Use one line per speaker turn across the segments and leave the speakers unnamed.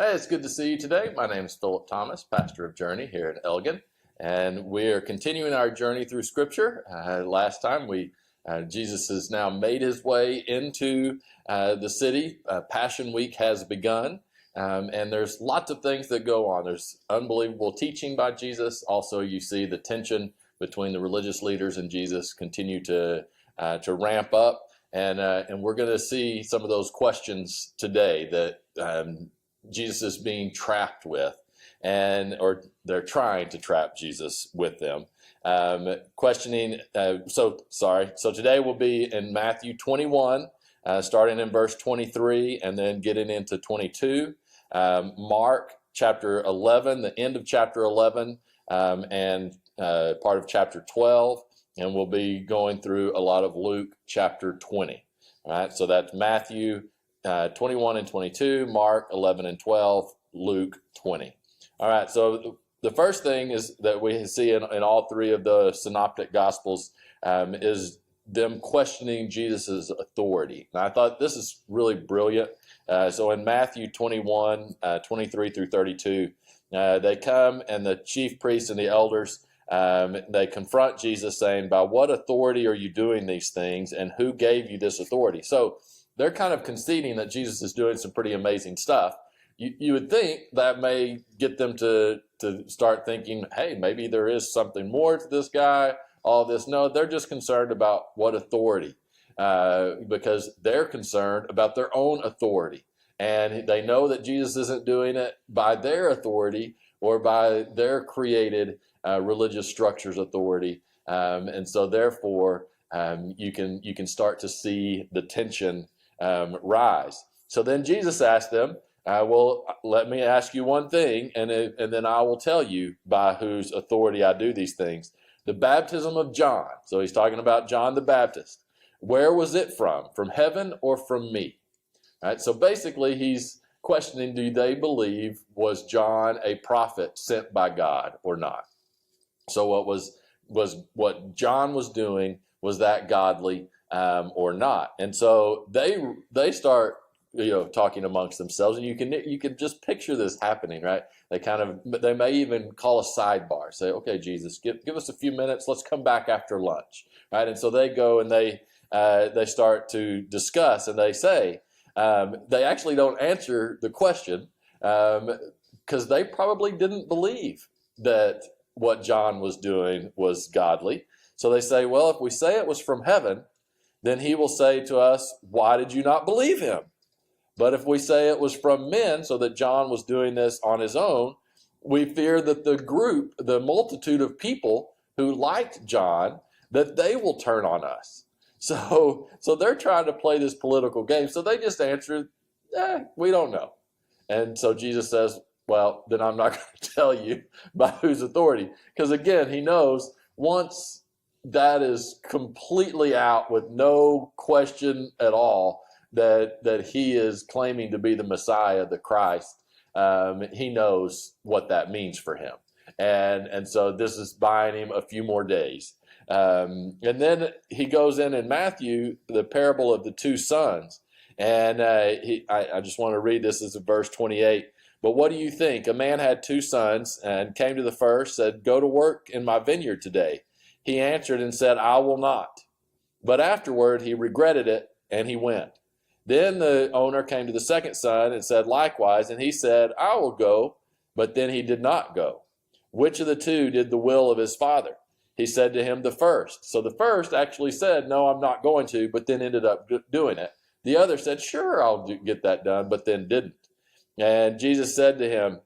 Hey, it's good to see you today. My name is Philip Thomas, pastor of Journey here in Elgin, and we're continuing our journey through Scripture. Last time Jesus has now made his way into the city. Passion Week has begun, and there's lots of things that go on. There's unbelievable teaching by Jesus. Also, you see the tension between the religious leaders and Jesus continue to ramp up, and we're going to see some of those questions today that Jesus is being trapped with, or they're trying to trap Jesus with them. Questioning. So today we'll be in Matthew 21, starting in verse 23, and then getting into 22. Mark chapter 11, the end of chapter 11, and part of chapter 12, and we'll be going through a lot of Luke chapter 20. All right, so that's Matthew 21 and 22, Mark 11 and 12, Luke 20. All right, so the first thing is that we see in all three of the synoptic gospels is them questioning Jesus's authority. Now, I thought this is really brilliant. So in Matthew 21, 23 through 32, they come and the chief priests and the elders, they confront Jesus saying, "By what authority are you doing these things, and who gave you this authority?" So they're kind of conceding that Jesus is doing some pretty amazing stuff. You would think that may get them to start thinking, hey, maybe there is something more to this guy, all this. No, they're just concerned about what authority, because they're concerned about their own authority. And they know that Jesus isn't doing it by their authority or by their created religious structure's authority. And so therefore, you can start to see the tension rise. So then Jesus asked them, well, let me ask you one thing, and then I will tell you by whose authority I do these things. The baptism of John, so he's talking about John the Baptist. Where was it from? From heaven or from me? All right, so basically he's questioning, do they believe was John a prophet sent by God or not? So what John was doing, was that godly or not? And so they start talking amongst themselves, and you can just picture this happening, right? They may even call a sidebar, say, okay, Jesus, give us a few minutes, let's come back after lunch, right? And so they go and they start to discuss, and they say, they actually don't answer the question because they probably didn't believe that what John was doing was godly. So they say, well, if we say it was from heaven, then he will say to us, why did you not believe him? But if we say it was from men, so that John was doing this on his own, we fear that the multitude of people who liked John, that they will turn on us. So they're trying to play this political game. So they just answer, we don't know. And so Jesus says, well, then I'm not going to tell you by whose authority. Because again, he knows once that is completely out with no question at all, that he is claiming to be the Messiah, the Christ, he knows what that means for him. And so this is buying him a few more days. And then he goes in Matthew, the parable of the two sons. And I just want to read this as a verse 28. But what do you think? A man had two sons and came to the first, said, go to work in my vineyard today. He answered and said, I will not. But afterward he regretted it, and he went. Then the owner came to the second son and said likewise, and he said, I will go, but then he did not go. Which of the two did the will of his father? He said to him, the first. So the first actually said, no, I'm not going to, but then ended up doing it. The other said, sure, I'll get that done, but then didn't. And Jesus said to him,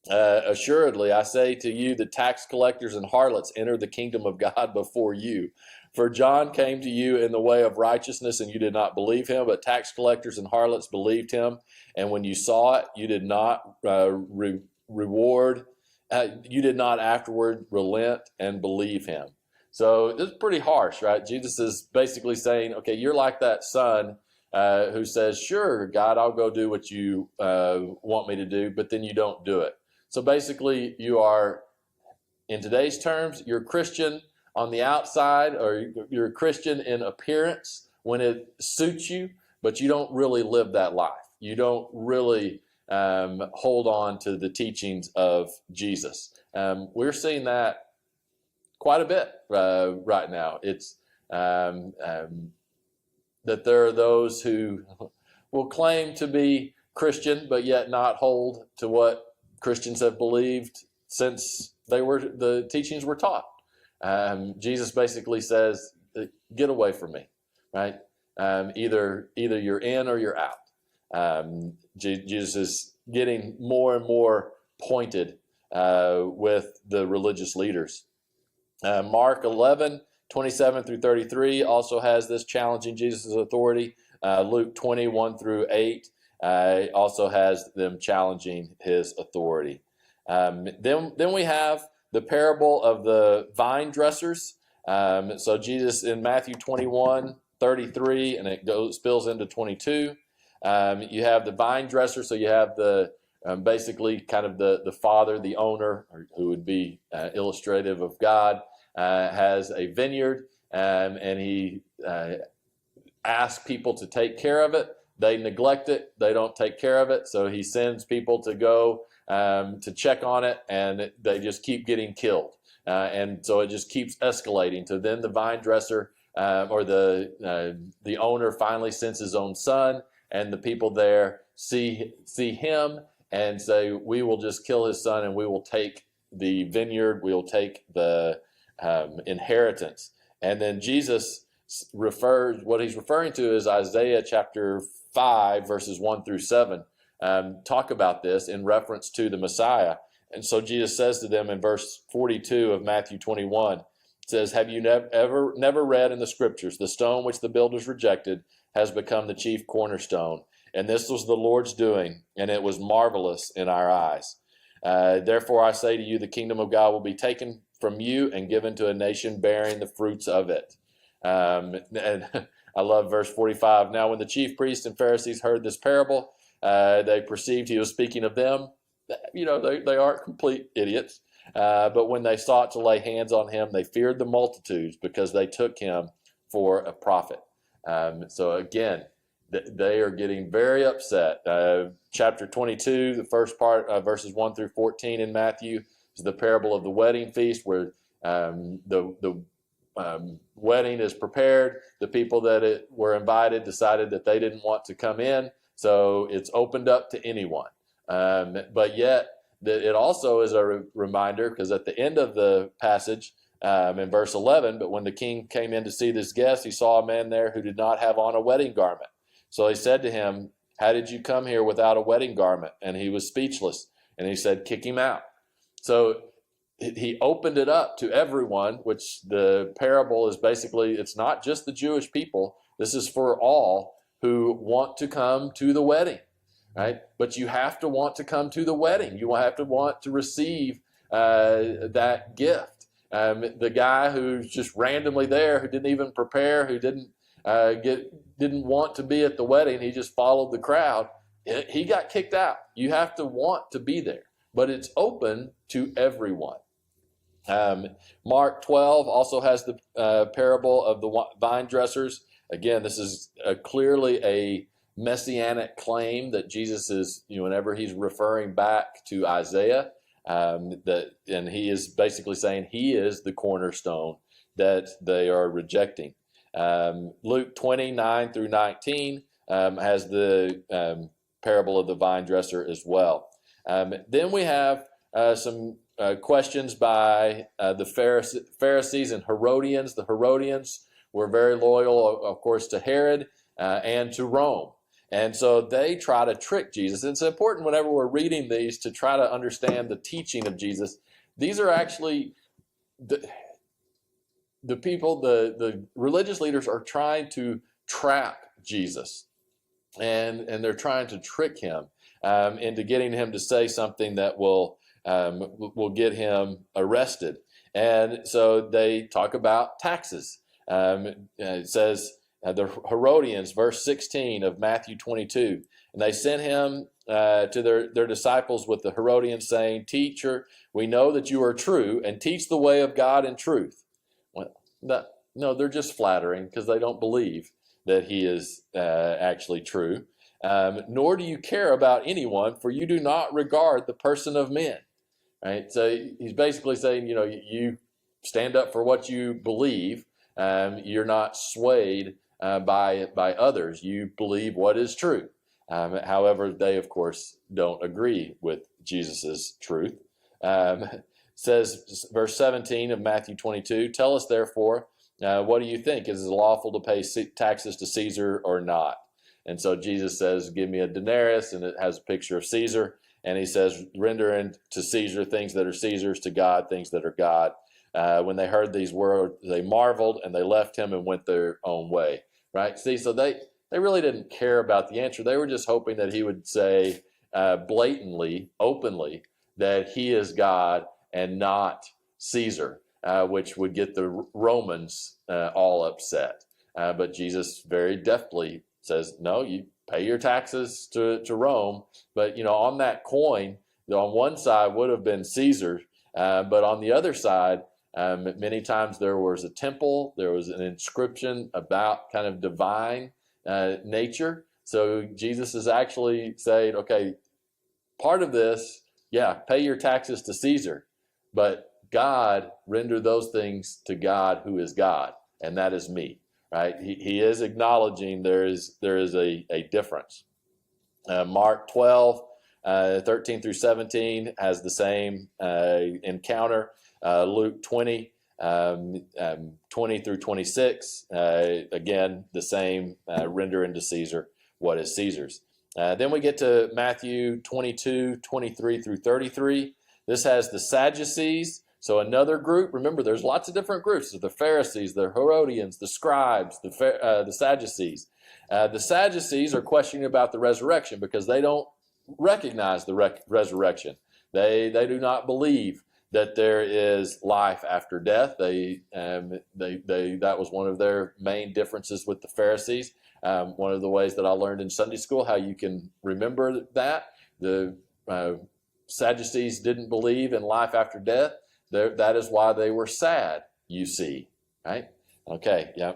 assuredly, I say to you, the tax collectors and harlots enter the kingdom of God before you. For John came to you in the way of righteousness, and you did not believe him, but tax collectors and harlots believed him. And when you saw it, you did not reward. You did not afterward relent and believe him. So it's pretty harsh, right? Jesus is basically saying, okay, you're like that son who says, sure, God, I'll go do what you want me to do, but then you don't do it. So basically you are, in today's terms, you're Christian on the outside, or you're a Christian in appearance when it suits you, but you don't really live that life. You don't really hold on to the teachings of Jesus. We're seeing that quite a bit right now. It's that there are those who will claim to be Christian, but yet not hold to what Christians have believed since the teachings were taught. Jesus basically says, "Get away from me," right? Either you're in or you're out. Jesus is getting more and more pointed with the religious leaders. Mark 11:27 through 33 also has this challenging Jesus' authority. Luke 21-8 also has them challenging his authority. Then we have the parable of the vine dressers. So Jesus in Matthew 21:33, and it spills into 22. You have the vine dresser, so you have the basically kind of the father, the owner, who would be illustrative of God, has a vineyard, and he asks people to take care of it. They neglect it. They don't take care of it. So he sends people to go to check on it, and they just keep getting killed. And so it just keeps escalating. So then the vine dresser or the owner finally sends his own son, and the people there see him and say, "We will just kill his son, and we will take the vineyard. We will take the inheritance." And then Jesus what he's referring to is Isaiah chapter 5, verses 1-7. Talk about this in reference to the Messiah. And so Jesus says to them in verse 42 of Matthew 21, it says, "Have you never read in the scriptures, the stone which the builders rejected has become the chief cornerstone? And this was the Lord's doing, and it was marvelous in our eyes. Therefore I say to you, the kingdom of God will be taken from you and given to a nation bearing the fruits of it." And I love verse 45. "Now when the chief priests and Pharisees heard this parable, they perceived he was speaking of them." You know, they aren't complete idiots. But when they sought to lay hands on him, they feared the multitudes because they took him for a prophet. So again, they are getting very upset. Chapter 22, the first part, verses 1-14 in Matthew, is the parable of the wedding feast, where the wedding is prepared. The people that were invited decided that they didn't want to come in, so it's opened up to anyone. But yet, it also is a reminder, because at the end of the passage, in verse 11, "But when the king came in to see this guest, he saw a man there who did not have on a wedding garment. So he said to him, 'How did you come here without a wedding garment?' And he was speechless. And he said, 'Kick him out.'" So he opened it up to everyone, which the parable is basically, it's not just the Jewish people. This is for all who want to come to the wedding, right? But you have to want to come to the wedding. You have to want to receive that gift. The guy who's just randomly there, who didn't even prepare, who didn't want to be at the wedding, he just followed the crowd, he got kicked out. You have to want to be there, but it's open to everyone. Mark 12 also has the parable of the vine dressers. Again, this is clearly a messianic claim that Jesus is, whenever he's referring back to Isaiah, and he is basically saying he is the cornerstone that they are rejecting. Luke 29-19 has the parable of the vine dresser as well. Then we have some questions by the Pharisees and Herodians. The Herodians were very loyal, of course, to Herod and to Rome. And so they try to trick Jesus. It's important whenever we're reading these to try to understand the teaching of Jesus. These are actually the people, the religious leaders are trying to trap Jesus. And they're trying to trick him into getting him to say something that will get him arrested. And so they talk about taxes. It says, the Herodians, verse 16 of Matthew 22, "And they sent him to their disciples with the Herodians, saying, 'Teacher, we know that you are true and teach the way of God in truth.'" Well, no, they're just flattering because they don't believe that he is actually true. nor do you care about anyone, for you do not regard the person of men. Right? So he's basically saying, you stand up for what you believe. You're not swayed by others. You believe what is true. However, they, of course, don't agree with Jesus's truth. Says verse 17 of Matthew 22, tell us therefore, what do you think? Is it lawful to pay taxes to Caesar or not? And so Jesus says, give me a denarius, and it has a picture of Caesar. And he says, render to Caesar things that are Caesar's, to God things that are God. When they heard these words, they marveled, and they left him and went their own way. Right? See, so they really didn't care about the answer. They were just hoping that he would say blatantly, openly, that he is God and not Caesar, which would get the Romans all upset. But Jesus very deftly says, no, you pay your taxes to Rome. But, on that coin, on one side would have been Caesar, but on the other side, many times there was a temple, there was an inscription about kind of divine nature. So Jesus is actually saying, okay, part of this, pay your taxes to Caesar, but God, render those things to God who is God, and that is me. Right? He is acknowledging there is a difference. Mark 12, 13 through 17 has the same encounter. Luke 20, 20 through 26, again, the same, render unto Caesar what is Caesar's. Then we get to Matthew 22, 23 through 33. This has the Sadducees. So another group, remember, there's lots of different groups. There's the Pharisees, the Herodians, the scribes, the Sadducees. The Sadducees are questioning about the resurrection because they don't recognize the resurrection. They do not believe that there is life after death. That was one of their main differences with the Pharisees. One of the ways that I learned in Sunday school how you can remember that the Sadducees didn't believe in life after death. That is why they were sad, you see, right? Okay, yeah,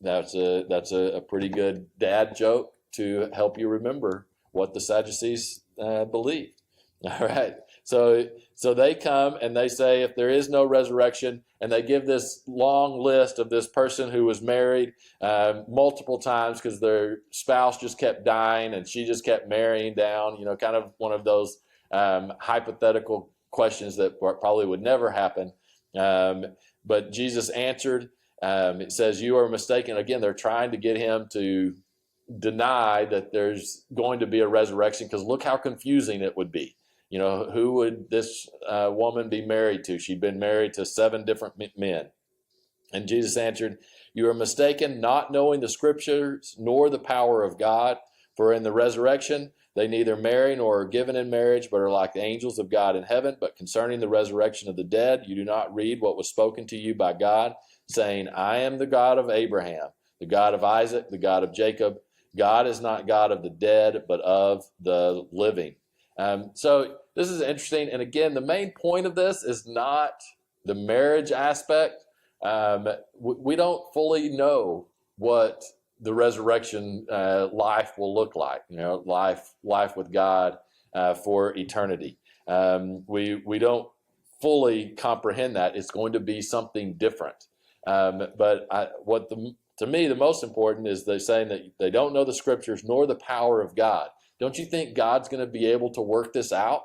that's a pretty good dad joke to help you remember what the Sadducees believed. All right, so they come and they say if there is no resurrection, and they give this long list of this person who was married multiple times because their spouse just kept dying and she just kept marrying down, kind of one of those hypothetical questions that probably would never happen. But Jesus answered. It says, you are mistaken. Again, they're trying to get him to deny that there's going to be a resurrection, because look how confusing it would be. Who would this woman be married to? She'd been married to 7 different men. And Jesus answered, you are mistaken, not knowing the scriptures nor the power of God. For in the resurrection, they neither marry nor are given in marriage, but are like the angels of God in heaven. But concerning the resurrection of the dead, you do not read what was spoken to you by God, saying, I am the God of Abraham, the God of Isaac, the God of Jacob. God is not God of the dead, but of the living. So this is interesting. And again, the main point of this is not the marriage aspect. We don't fully know what the resurrection life will look like, life with God for eternity. We don't fully comprehend that. It's going to be something different. To me, the most important is they're saying that they don't know the scriptures nor the power of God. Don't you think God's going to be able to work this out?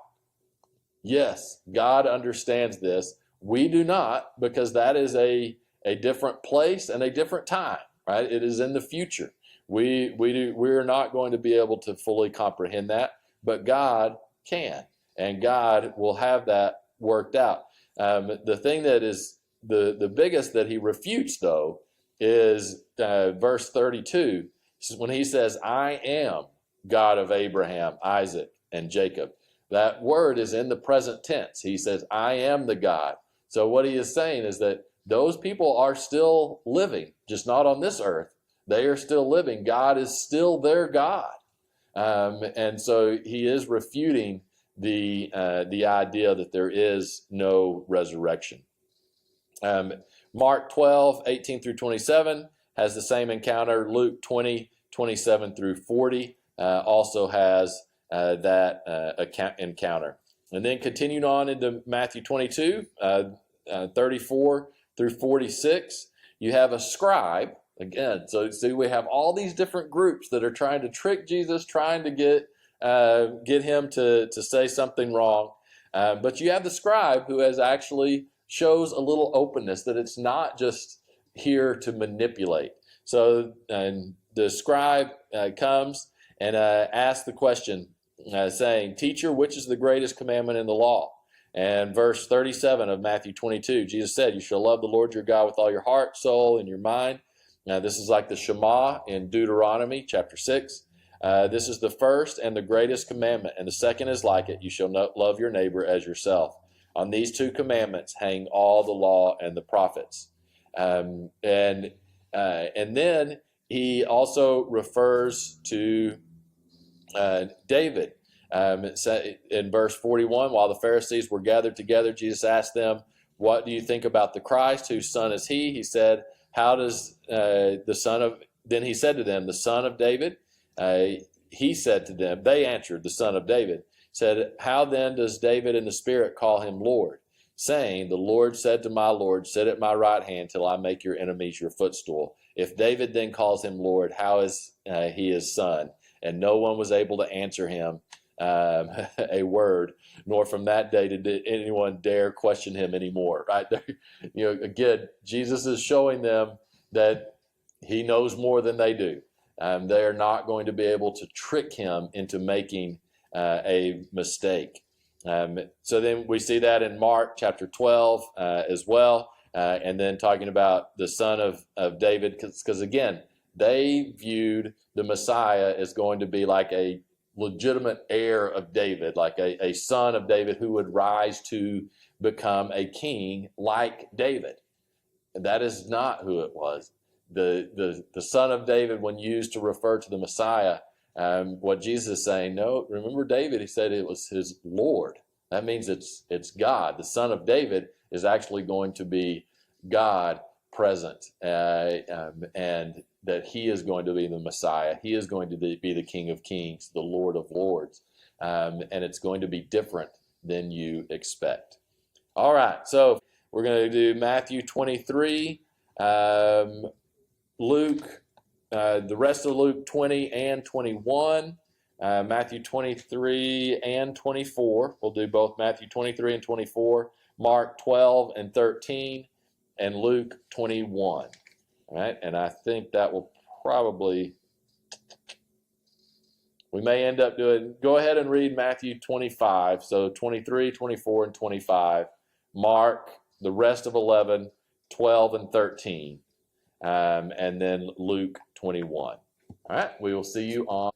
Yes, God understands this. We do not, because that is a different place and a different time. Right? It is in the future. We're not going to be able to fully comprehend that, but God can, and God will have that worked out. The thing that is the biggest that he refutes, though, is verse 32, when he says, I am God of Abraham, Isaac, and Jacob. That word is in the present tense. He says, I am the God. So what he is saying is that those people are still living, just not on this earth. They are still living. God is still their God. And so he is refuting the idea that there is no resurrection. Mark 12, 18 through 27 has the same encounter. Luke 20, 27 through 40, also has that encounter. And then continuing on into Matthew 22, 34 through 46, you have a scribe. Again, so see, we have all these different groups that are trying to trick Jesus, trying to get him to say something wrong. But you have the scribe who has actually shows a little openness, that it's not just here to manipulate. So the scribe comes and asks the question, saying, "Teacher, which is the greatest commandment in the law?" And verse 37 of Matthew 22, Jesus said, "You shall love the Lord your God with all your heart, soul, and your mind." Now, this is like the Shema in Deuteronomy chapter 6. This is the first and the greatest commandment, and the second is like it. You shall love your neighbor as yourself. On these two commandments hang all the law and the prophets. And then he also refers to David. In verse 41, while the Pharisees were gathered together, Jesus asked them, "What do you think about the Christ? Whose son is he?" He said, "How does Then he said to them, the son of David?" He said to them, they answered, "The son of David." Said, "How then does David in the Spirit call him Lord? Saying, the Lord said to my Lord, sit at my right hand till I make your enemies your footstool. If David then calls him Lord, how is he his son?" And no one was able to answer him a word, nor from that day did anyone dare question him anymore. Right there, again, Jesus is showing them that he knows more than they do. They are not going to be able to trick him into making a mistake. So then we see that in Mark chapter 12 as well, and then talking about the son of David, because again, they viewed the Messiah as going to be like a legitimate heir of David, like a son of David who would rise to become a king like David. And that is not who it was. The son of David, when used to refer to the Messiah, what Jesus is saying, no, remember David, he said it was his Lord. That means it's God. The son of David is actually going to be God present, and that he is going to be the Messiah. He is going to be the King of Kings, the Lord of Lords, and it's going to be different than you expect. All right, so we're going to do Matthew 23, Luke, the rest of Luke 20 and 21, Matthew 23 and 24. We'll do both Matthew 23 and 24, Mark 12 and 13, and Luke 21. All right, and I think that will probably, we may end up doing, go ahead and read Matthew 25, so 23, 24, and 25, Mark, the rest of 11, 12, and 13, and then Luke 21. All right, we will see you on